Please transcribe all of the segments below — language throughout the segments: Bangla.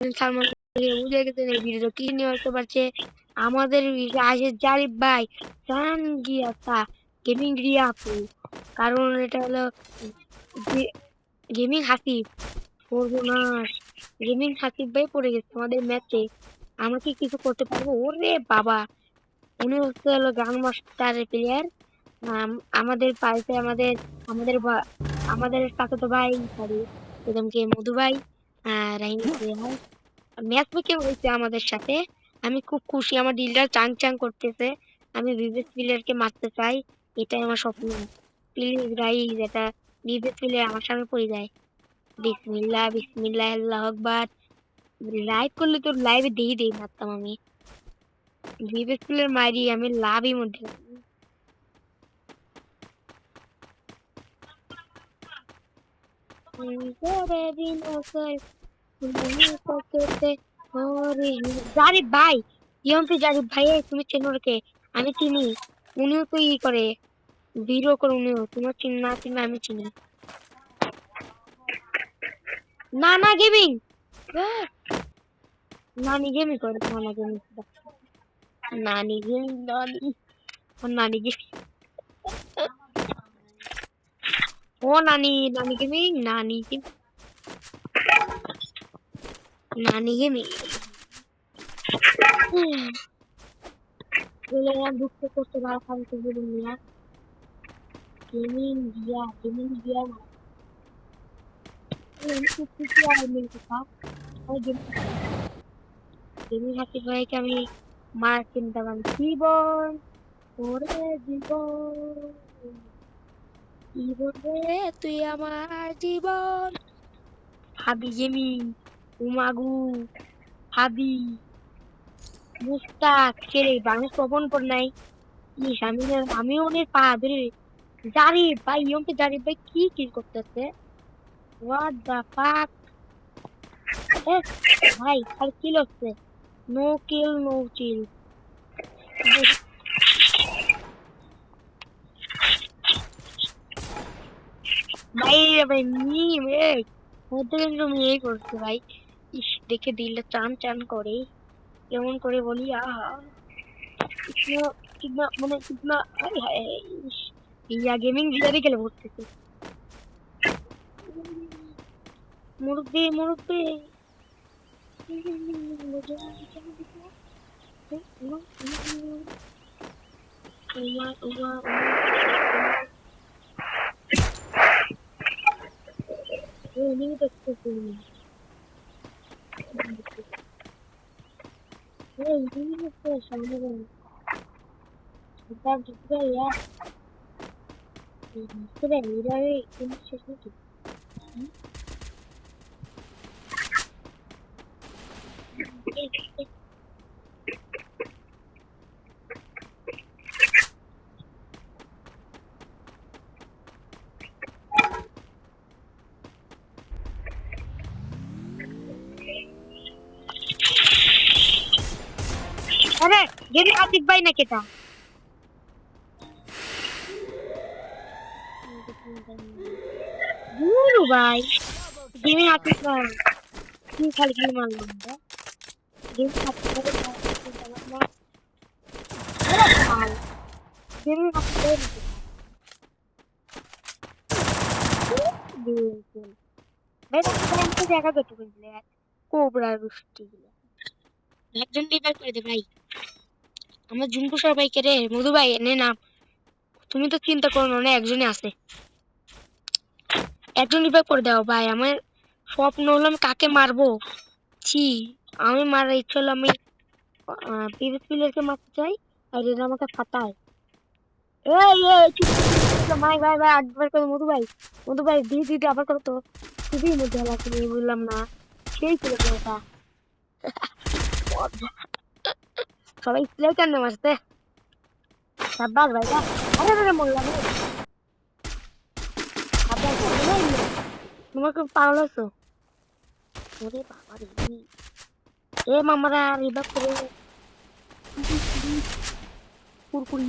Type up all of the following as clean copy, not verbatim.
সালমান বুঝে গেছেন এই ভিডিও কি নিয়ে হতে পারছে। আমাদের রাজের জারিফ ভাই জান গিয়া গেমিং রিয়া আপু, কারণ এটা হলো গেমিং হাসিব। সর্বনাশ, গেমিং হাসিব ভাই পড়ে গেছে আমাদের ম্যাচে। আমরা কি কিছু করতে পারবো? ওরে বাবা, উনি হচ্ছে হলো গ্রান্ড মাস্টার প্লেয়ার। আমাদের পাইছে আমাদের আমাদের আমাদের চাচাতো ভাই, সরি এরকম মধু ভাই, রাহিম ভাই ম্যাচ মেকিং হয়েছে আমাদের সাথে। আমি খুব খুশি, আমার দিলটা চাং চাং করতেছে। আমি বিবেক প্লেয়ারকে মারতে চাই, এটাই আমার স্বপ্ন। প্লিজ গাইস, এটা বিবেক প্লেয়ার আমার সামনে পড়ে যায়। বিসমিল্লাহ বিসমিল্লাহ আল্লাহু আকবার। লাইভ করলে তো লাইভে দেখি দেই মারতাম আমি। বিবেক প্লেয়ার মারি আমি লাভই মধ্যে। জারিফ ভাই, ইয়ন্তে জারিফ ভাই, তুমি চেনো কে? আমি চিনি। উনিও তো ই করে, ভিডিও করে। উনিও তোমার চিন না চিনি, আমি চিনি। না না গেমিং, নানি গেমিং করে, নানা গেমিং, নানি গেমিং, নানি নানি গেমিং। ও নানি, নানি গেমিং, নানি গেমিং, নানি গেমিং। দুঃখ করতে ভালো খাবে বলুন না। গেমিং দিয়া না। আমি খুব খুশি আর মিলতে থাক। গেমিং হাসি ভাইকে আমি মার চিন্তা করি জীবন, ওরে জীবন, জীবন রে তুই আমার জীবন। হাবি গেমিং, উমাগু, হাবি, মুস্তাক ছেলে বাংলাদেশ প্রবণ পর নাই। ইস, আমিও অনেক পা ধরে। জারিফ ভাই, ইয়মকে জারিফ ভাই কি কিল করতেছে? হোয়াট দা ফাক। ভাই খালি কিল হচ্ছে, নো কিল নো চিল। ভাই ভাই মিম এই মধ্যে কিন্তু এই করছে ভাই। ইস, দেখে দিলটা চান চান করে। কেমন করে বলি, আহা কিতনা কিতনা মানে কিতনা, হায় হায় ইস, ইয়া গেমিং ভিডিও খেলে পড়তেছে। মুরব্বি মুরব্বি, উমা উমা উমা দেখতেছি। এই জিনিসটা সামনে এটা দিতে ইয়া দিতে ইয়া এই জিনিস শেষ নাকি? আরে গেমিং আতিক ভাই নাকি এটা? গুরু ভাই, গেমিং আতিক ভাই কি খালি খালি মারলাম রে। গেমিং আতিক ভাই ভাই, গেমিং আতিক ভাই নাকি এটা? ভাই আমাকে দেখা করতে বলছিলে কোবরা গোষ্ঠী গুলো একজন রিভাইভ করে দে ভাই। আমার জুনকু সবাইকে রে, মধু ভাই এনে না। তুমি তো চিন্তা করো না, একজনই আছে। একজন রিভাইভ করে দাও ভাই। আমার স্বপ্ন হলো আমি কাকে মারবো। ছি, আমি মারার ইচ্ছা হলো আমি পিভিস প্লেয়ারকে মারতে চাই, আর এরা আমাকে ফাটায়। এই এই ভাই ভাই ভাই একবার করো মধু ভাই, মধু ভাই দিয়ে দিতে আবার করো তো। খুবই মজা লাগছে, বললাম না সেই ছিল ওটা। সবাই প্লে কেন মারছে? সাব্বাস ভাই বাহ। আরে আরে বললাম সাব্বাস ভাই, তোমার খুব পাগল হয়েছো। ওরে বাবা রে, এ মামারা রিভাইভ করে কুরকুরি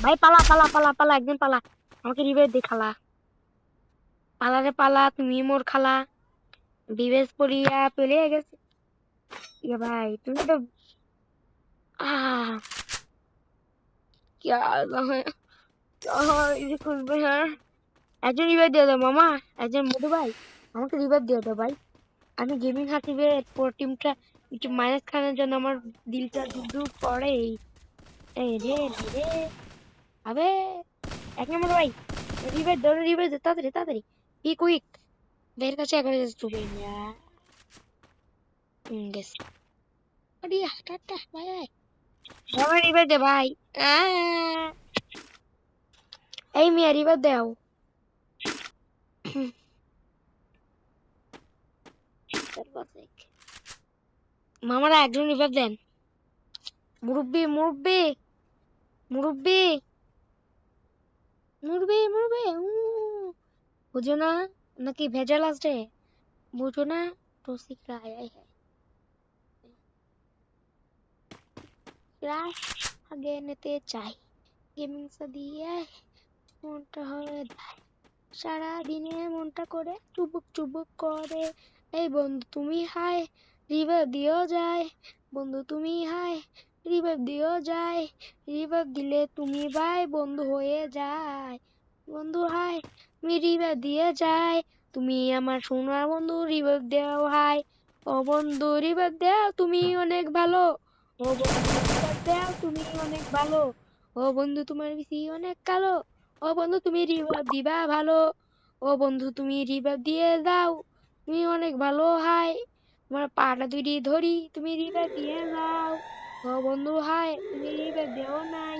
ভাই। পালা পালা পালা পালা, একদিন পালা, আমাকে রিভাইভ দে খালা। পালা রে পালা, তুমি মোর খালা। বিবেশ পড়িয়া পেলে গেছে। ইয়ে ভাই তুমি তো क्या है খুলবে হ্যাঁ একজন রিভাইভ দিয়ে দাও মামা একজন মধু ভাই আমাকে রিভাইভ দিয়ে দাও ভাই আমি গেমিং হাসিবে পুরো টিমটা একটু মাইনাস খানের জন্য আমার দিলটা দুধ পড়ে এই রে রে আবে এক নম্বর ভাই রিভাইভ দে তাড়াতাড়ি তাড়াতাড়ি বি কুইক দের কাছে একবার চলে যা গেস আরে টাটা ভাই ভাই আমার রিভাইভ দে ভাই এই মিয়া রিভাইভ দাও মামারা একজন রিভাইভ দেন মুরব্বি মুরব্বি মুরব্বি মুরব্বি মুরব্বি বুঝো না নাকি ভেজাল আছে বুঝো না টসিকরা আয়া है ক্রাশ আগে নিতে চাই গেমিং দিয়ে মনটা হয়ে যায় সারা দিনে মনটা করে চুবুক চুবুক করে এই বন্ধু তুমি হাই রিভাইভ দিও যায় বন্ধু তুমি হাই রিভাইভ দিও যায় রিভাইভ দিলে তুমি ভাই বন্ধু হয়ে যায় বন্ধু হাই তুমি রিভাইভ দিয়ে যায় তুমি আমার সোনার বন্ধু রিভাইভ দাও হাই ও বন্ধু রিভাইভ দাও তুমি অনেক ভালো ও বন্ধু রিভাইভ দাও তুমি অনেক ভালো ও বন্ধু তোমার বেশি অনেক কালো ও বন্ধু তুমি রিভাইভ দিবা ভালো ও বন্ধু তুমি রিভাইভ দিয়ে দাও তুমি অনেক ভালো হাই তোমার পাটা দুইটি ধরি তুমি রিভাইভ দিয়ে দাও ও বন্ধু হাই তুমি রিভাইভ দেও নাই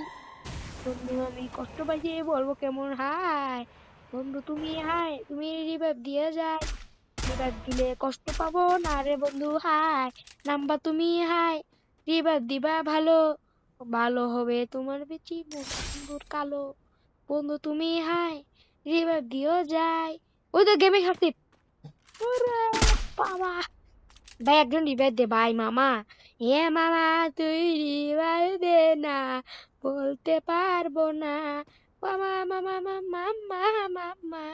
বন্ধু আমি কষ্ট পাইছি বলবো কেমন হাই বন্ধু তুমি হাই তুমি রিভাইভ দিয়ে যায় রিভাইভ দিলে কষ্ট পাবো না রে বন্ধু হাই নাম্বার তুমি হাই রিভাইভ দিবা ভালো ভালো হবে তোমার বেশি বন্ধুর কালো বন্ধু তুমি হাই রিভাইভ দিও যায় ওই তো গেমে খাচ্ছি ওরে বাবা ভাই একজন রিভাইভ দে ভাই মামা এ মামা তুই রিভাইভ দে না বলতে পারবো না মামা মামা মামা মামা মামা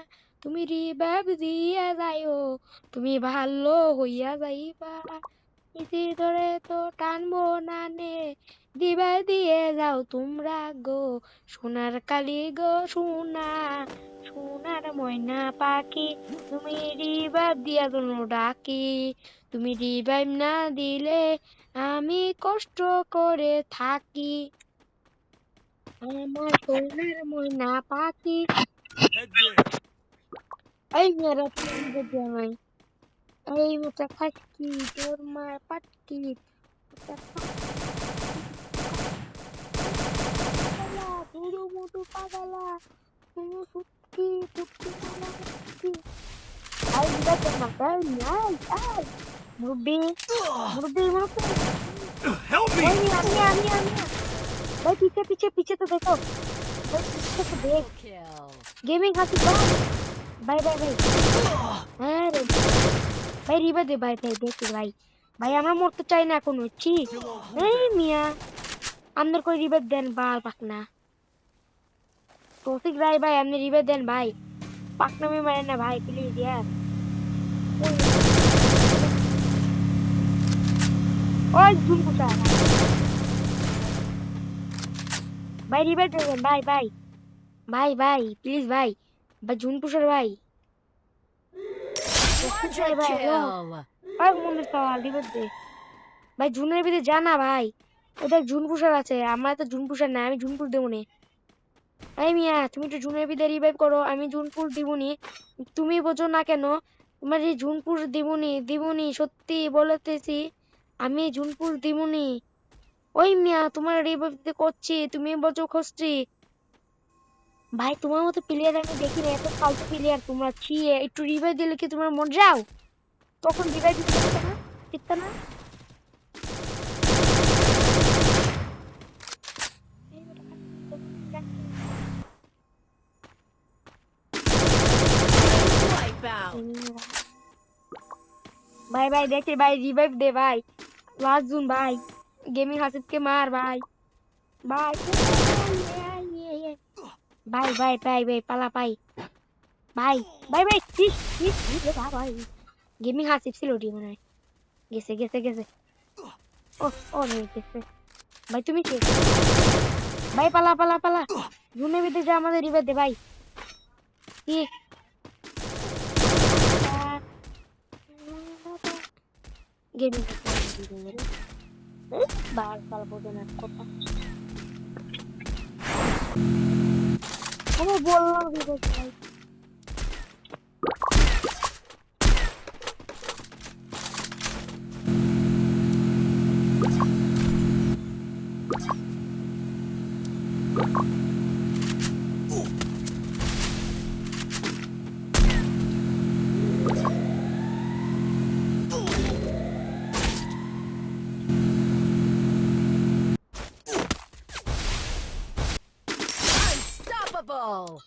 তুমি রিভাইভ দিয়া যাইও তুমি ভালো হইয়া যাইবা ইতি ধরে তো টানবো না নে দিবাই দিয়ে যাও তোমরা গো সোনার কালি গো সোনা সোনার ময়না পাখি তুমি রিভাইভ দিয়া কোনো ডাকি তুমি রিভাইভ না দিলে আমি কষ্ট করে থাকি আমার সোনার ময়না পাখি এই মেয়েরা তুমি যদি আমায় এই মোটা খাটকি তোর মার পাটকি ধুরু মুটু পাগলা তুমি সুটকি সুটকি মালা সুটকি আই দিদা কেন তাই নাই আই মুরব্বি মুরব্বি মুরব্বি ওই আমি ভাই পিছে পিছে পিছে তো দেখো ভাই পিছে তো দেখ গেমিং হাসি ভাই ভাই ভাই হ্যাঁ রে ভাই রিবা দে ভাই ভাই দেখি ভাই ভাই আমরা মরতে চাই না এখন হচ্ছি এই মিয়া আমাদের কই রিবা দেন বাল পাকনা টসিক রাই ভাই আপনি রিবা দেন ভাই পাকনা মে মারেন না ভাই প্লিজ यार ওই জুম কোথা ভাই রিবা দেন ভাই ভাই ভাই ভাই প্লিজ ভাই ভাই জুন পুষার ভাই ভাই মনে সওয়াল রিবা দে ভাই জুনের ভিতরে জানা ভাই ওটা জুন পুষার আছে আমার তো জুন পুষার না আমি জুনপুর দেবো নে এই মিয়া তুমি তো জুনের ভিতরে রিভাইভ করো আমি জুনপুর দিবনি তুমি বোঝো না কেন তোমার এই জুনপুর দিবনি সত্যি বলতেছি আমি জুনপুর দিবনি ওই মিয়া তোমার রিভাইভ দিতে করছি তুমি বোঝো খুঁজছি ভাই তোমার মতো প্লেয়ার আমি দেখি না এত ফালতু প্লেয়ার তোমরা ছি একটু রিভাইভ দিলে কি তোমার মন যাও তখন রিভাইভ দিতে পারতে না ঠিক না भाई भाई देखे भाई रिवाइव दे भाई लास्ट जून भाई गेमिंग हासिब के मार भाई भाई भाई भाई भाई भाई पला भाई भाई भाई भाई भाई গেমিং হাসিব ছিল ওটি মনে হয়। গেছে গেছে গেছে। ও ও রে গেছে। ভাই তুমি কে? ভাই পালা পালা পালা। রুমে ভিতরে যা আমাদের রিভার দে ভাই। কি? গেমিং বার পালা বোঝে না কথা। আমি বললাম রিভার ভাই। Unstoppable!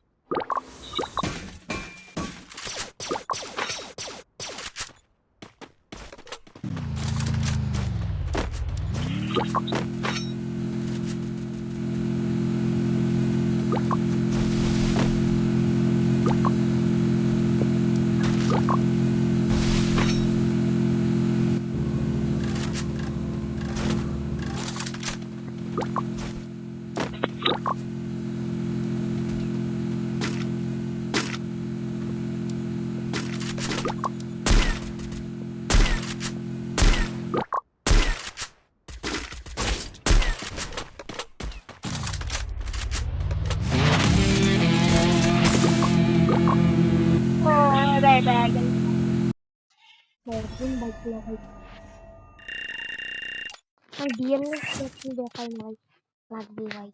ও ভাই ভাই গেল। একদম বাইকলা ভাই। আর ডিএনএস দেখি দেখাই না ভাই। লাগবে ভাই।